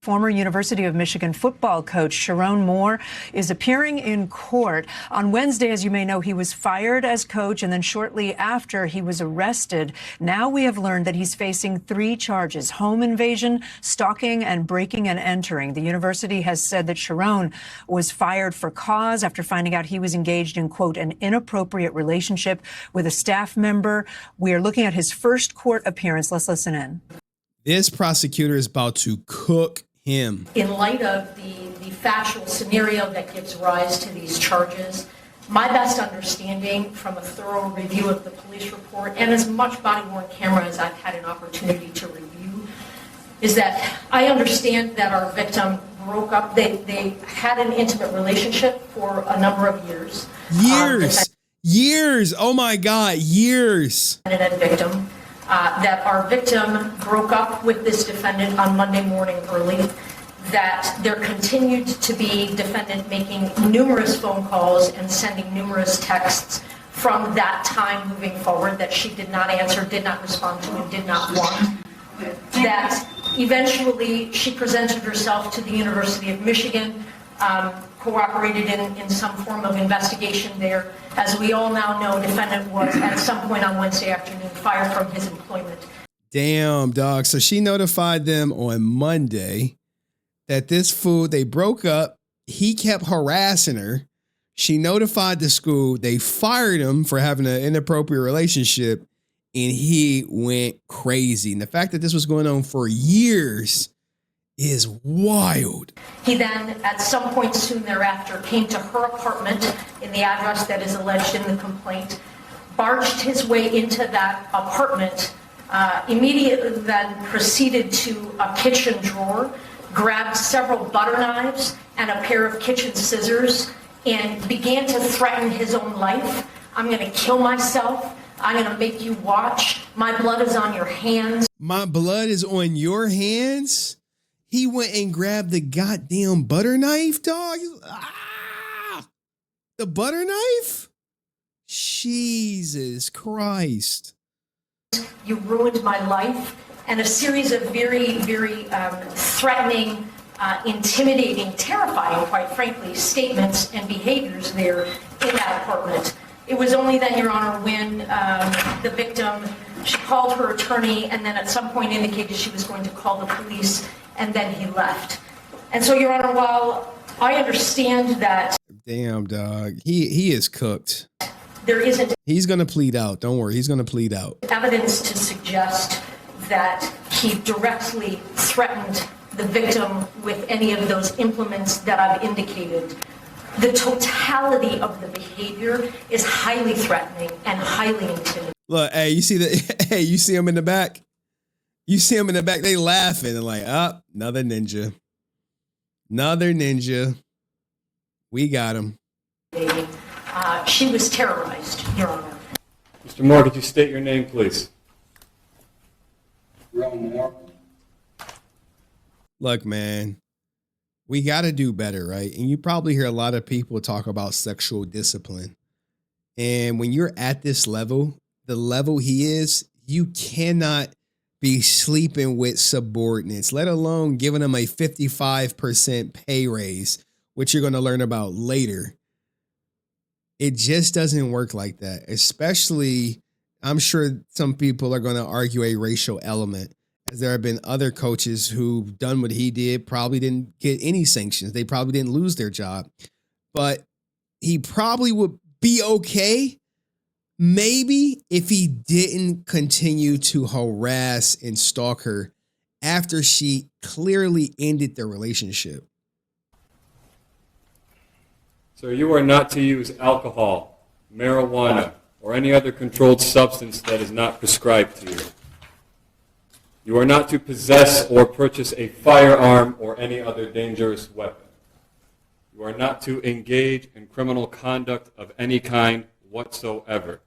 Former University of Michigan football coach Sherrone Moore is appearing in court. On Wednesday, as you may know, he was fired as coach, and then shortly after he was arrested. Now we have learned that he's facing 3 charges: home invasion, stalking, and breaking and entering. The university has said that Sherrone was fired for cause after finding out he was engaged in, quote, an inappropriate relationship with a staff member. We are looking at his first court appearance. Let's listen in. This prosecutor is about to cook him. In light of the factual scenario that gives rise to these charges, my best understanding from a thorough review of the police report and as much body-worn camera as I've had an opportunity to review is that I understand that our victim broke up. They had an intimate relationship for a number of years. Years. Oh my God, years. And a victim. That our victim broke up with this defendant on Monday morning early, that there continued to be defendant making numerous phone calls and sending numerous texts from that time moving forward that she did not answer, did not respond to, and did not want. That eventually she presented herself to the University of Michigan, cooperated in some form of investigation there. As we all now know, defendant was at some point on Wednesday afternoon fired from his employment. Damn, dog. So she notified them on Monday that this fool, they broke up. He kept harassing her. She notified the school. They fired him for having an inappropriate relationship, and he went crazy. And the fact that this was going on for years is wild. He then, at some point soon thereafter, came to her apartment in the address that is alleged in the complaint, barged his way into that apartment, immediately then proceeded to a kitchen drawer, grabbed several butter knives and a pair of kitchen scissors, and began to threaten his own life. I'm going to kill myself. I'm going to make you watch. My blood is on your hands. My blood is on your hands? He went and grabbed the goddamn butter knife, dog. The butter knife? Jesus Christ. You ruined my life. And a series of very, very threatening, intimidating, terrifying, quite frankly, statements and behaviors there in that apartment. It was only then, Your Honor, when the victim, she called her attorney and then at some point indicated she was going to call the police, and then he left. And so, Your Honor, while I understand that... Damn, dog. He is cooked. There isn't... He's going to plead out. Don't worry. He's going to plead out. ...evidence to suggest that he directly threatened the victim with any of those implements that I've indicated. The totality of the behavior is highly threatening and highly intimidating. Look, hey, you see the... Hey, you see him in the back? You see him in the back, they laughing and like, another ninja. Another ninja. We got him. She was terrorized, Your Honor. Mr. Moore, could you state your name, please? Sherrone Moore. Look, man, we got to do better, right? And you probably hear a lot of people talk about sexual discipline. And when you're at this level, the level he is, you cannot be sleeping with subordinates, let alone giving them a 55% pay raise, which you're going to learn about later. It just doesn't work like that. Especially, I'm sure some people are going to argue a racial element, as there have been other coaches who've done what he did, probably didn't get any sanctions. They probably didn't lose their job, but he probably would be okay maybe if he didn't continue to harass and stalk her after she clearly ended their relationship. Sir, you are not to use alcohol, marijuana, or any other controlled substance that is not prescribed to you. You are not to possess or purchase a firearm or any other dangerous weapon. You are not to engage in criminal conduct of any kind whatsoever.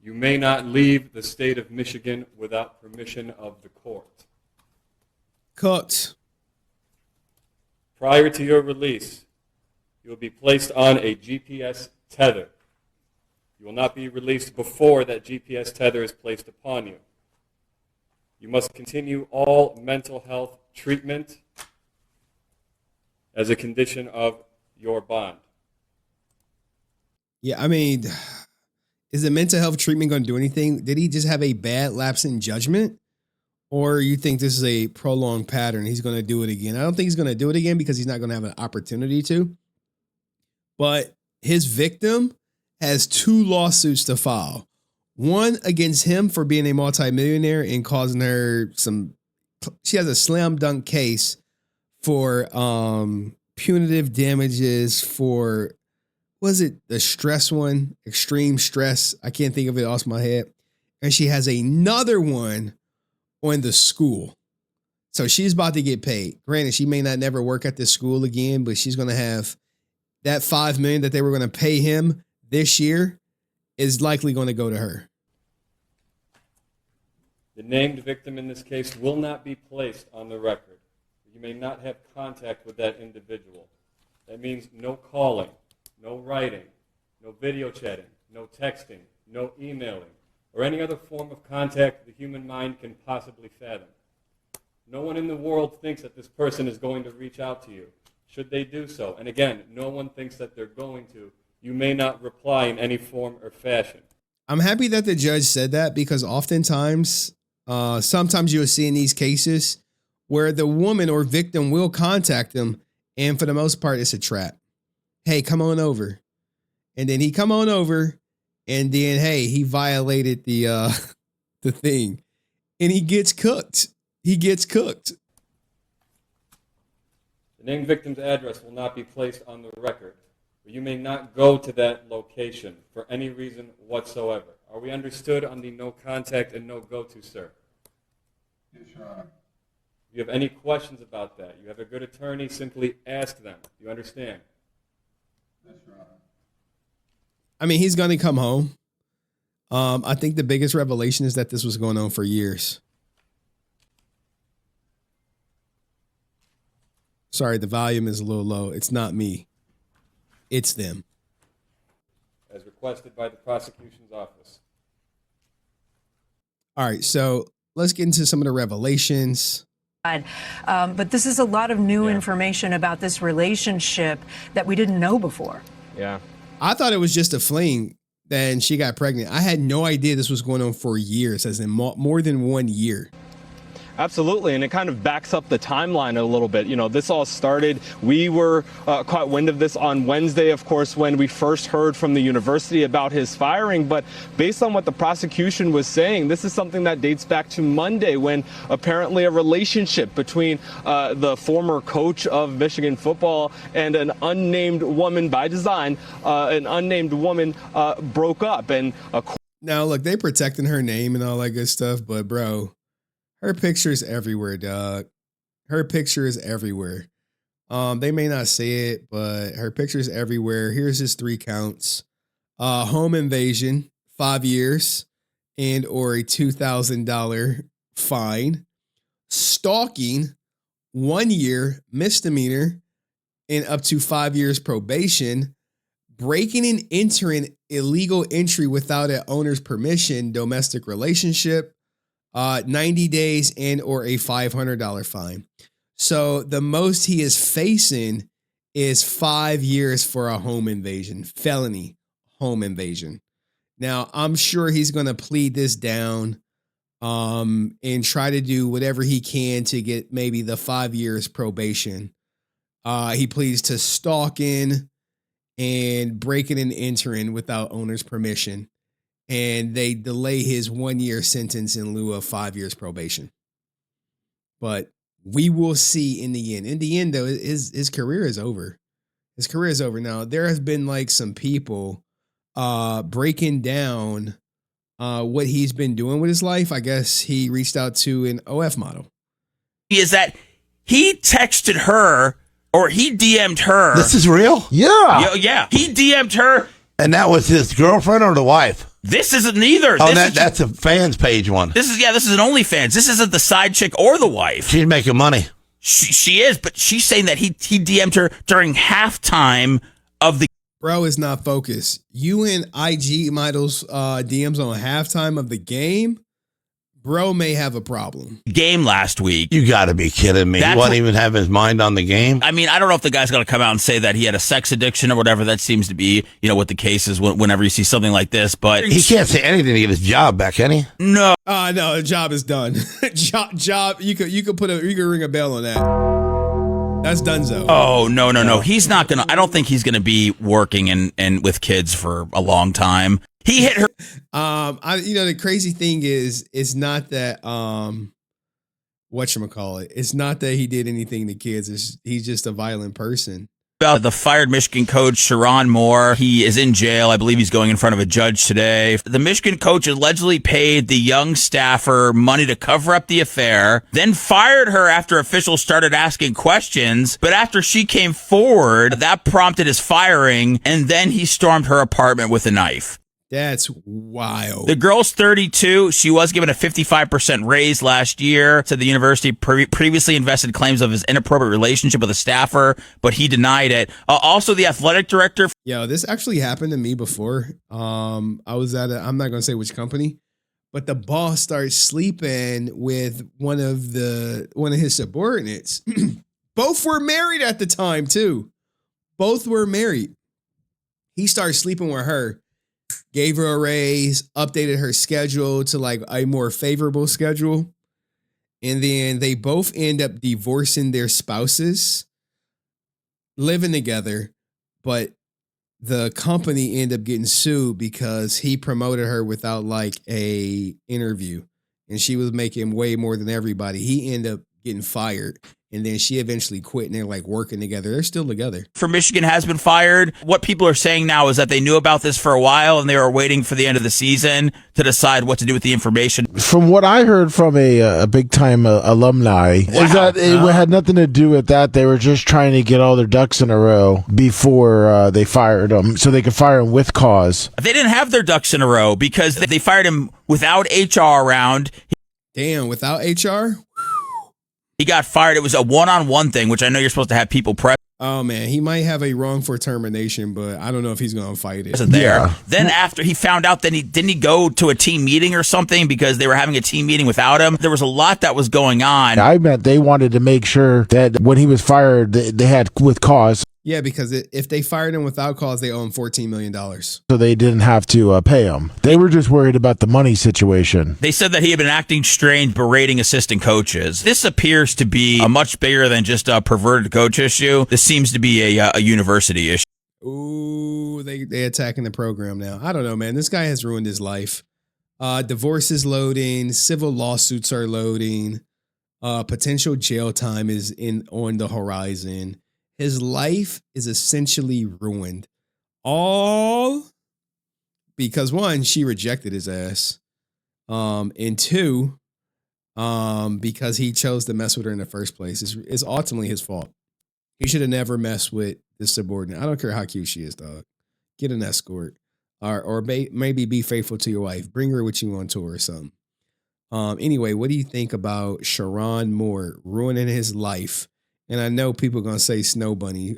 You may not leave the state of Michigan without permission of the court. Cooked. Prior to your release, you will be placed on a GPS tether. You will not be released before that GPS tether is placed upon you. You must continue all mental health treatment as a condition of your bond? Yeah, I mean, is the mental health treatment going to do anything? Did he just have a bad lapse in judgment? Or you think this is a prolonged pattern? He's going to do it again. I don't think he's going to do it again because he's not going to have an opportunity to. But his victim has 2 lawsuits to file. One against him for being a multimillionaire and causing her she has a slam dunk case for punitive damages for, was it the stress one? Extreme stress. I can't think of it off my head. And she has another one on the school. So she's about to get paid. Granted, she may not never work at this school again, but she's going to have that $5 million that they were going to pay him this year is likely going to go to her. The named victim in this case will not be placed on the record. You may not have contact with that individual. That means no calling, no writing, no video chatting, no texting, no emailing, or any other form of contact the human mind can possibly fathom. No one in the world thinks that this person is going to reach out to you. Should they do so, and again, no one thinks that they're going to, you may not reply in any form or fashion. I'm happy that the judge said that because oftentimes, sometimes you'll see in these cases where the woman or victim will contact them, and for the most part, it's a trap. Hey, come on over. And then he come on over, and then, hey, he violated the thing. And he gets cooked. He gets cooked. The named victim's address will not be placed on the record. You may not go to that location for any reason whatsoever. Are we understood on the no contact and no go to, sir? Yes, Your Honor. If you have any questions about that, you have a good attorney, simply ask them. You understand? Yes, Your Honor. I mean, he's going to come home. I think the biggest revelation is that this was going on for years. Sorry, the volume is a little low. It's not me. It's them. As requested by the prosecution's office. All right, so let's get into some of the revelations. But this is a lot of new information about this relationship that we didn't know before. Yeah. I thought it was just a fling, then she got pregnant. I had no idea this was going on for years, as in more than 1 year. Absolutely, and it kind of backs up the timeline a little bit. You know, this all started, we were caught wind of this on Wednesday, of course, when we first heard from the university about his firing. But based on what the prosecution was saying, this is something that dates back to Monday, when apparently a relationship between the former coach of Michigan football and an unnamed woman, by design, an unnamed woman broke up. And now, look, they protecting her name and all that good stuff, but bro, her picture is everywhere, dog. Her picture is everywhere. They may not say it, but her picture is everywhere. Here's his 3 counts. Home invasion, 5 years, and or a $2,000 fine. Stalking, 1 year misdemeanor, and up to 5 years probation. Breaking and entering illegal entry without an owner's permission, domestic relationship. 90 days and or a $500 fine. So the most he is facing is 5 years for a home invasion, felony home invasion. Now, I'm sure he's going to plead this down and try to do whatever he can to get maybe the 5 years probation. He pleads to stalking and breaking and entering without owner's permission. And they delay his 1 year sentence in lieu of 5 years probation. But we will see in the end. In the end, though, his career is over. His career is over. Now, there have been like some people breaking down what he's been doing with his life. I guess he reached out to an OF model. Is that he texted her or he DM'd her. This is real? Yeah. Yeah. He DM'd her. And that was his girlfriend or the wife? This isn't neither. Oh, that's a fans page one. This is an OnlyFans. This isn't the side chick or the wife. She's making money. She is, but she's saying that he DM'd her during halftime of the. Bro is not focused. You and IG models DMs on halftime of the game. bro may have a problem. Game last week. You got to be kidding me. He That's won't what- even have his mind on the game. I mean, I don't know if the guy's going to come out and say that he had a sex addiction or whatever. That seems to be, what the case is whenever you see something like this. But He can't say anything to get his job back, can he? no. No, the job is done. job. You could ring a bell on that. That's donezo. Oh, no. He's not going to. I don't think he's going to be working and with kids for a long time. He hit her. The crazy thing is, it's not that whatchamacallit. It's not that he did anything to kids. He's just a violent person. About the fired Michigan coach, Sherrone Moore. He is in jail. I believe he's going in front of a judge today. The Michigan coach allegedly paid the young staffer money to cover up the affair, then fired her after officials started asking questions. But after she came forward, that prompted his firing, and then he stormed her apartment with a knife. That's wild. The girl's 32. She was given a 55% raise last year. Said the university previously invested claims of his inappropriate relationship with a staffer, but he denied it. Also, the athletic director. Yo, this actually happened to me before. I was at I'm not going to say which company, but the boss started sleeping with one of his subordinates. Both were married at the time, too. Both were married. He started sleeping with her. Gave her a raise, updated her schedule to like a more favorable schedule. And then they both end up divorcing their spouses, living together, but the company ended up getting sued because he promoted her without like a interview. And she was making way more than everybody. He ended up getting fired. And then she eventually quit and they're like working together. They're still together. For Michigan has been fired. What people are saying now is that they knew about this for a while and they were waiting for the end of the season to decide what to do with the information. From what I heard from a big time alumni, is that it had nothing to do with that. They were just trying to get all their ducks in a row before they fired him, so they could fire him with cause. They didn't have their ducks in a row because they fired him without HR around. Damn, without HR? He got fired. It was a one-on-one thing, which I know you're supposed to have people present. Oh, man, he might have a wrongful termination, but I don't know if he's going to fight it. There. Then after he found out that didn't he go to a team meeting or something because they were having a team meeting without him? There was a lot that was going on. I meant they wanted to make sure that when he was fired, they had with cause. Yeah, because if they fired him without cause, they owe him $14 million. So they didn't have to pay him. They were just worried about the money situation. They said that he had been acting strange, berating assistant coaches. This appears to be a much bigger than just a perverted coach issue. This seems to be a university issue. Ooh, they attacking the program now. I don't know, man. This guy has ruined his life. Divorce is loading. Civil lawsuits are loading. Potential jail time is on the horizon. His life is essentially ruined. All because one, she rejected his ass. And two, because he chose to mess with her in the first place. It's ultimately his fault. He should have never messed with this subordinate. I don't care how cute she is, dog. Get an escort. Or maybe be faithful to your wife. Bring her with you on tour or something. Anyway, what do you think about Sherrone Moore ruining his life? And I know people are going to say Snow Bunny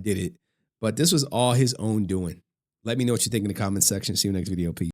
did it, but this was all his own doing. Let me know what you think in the comment section. See you next video. Peace.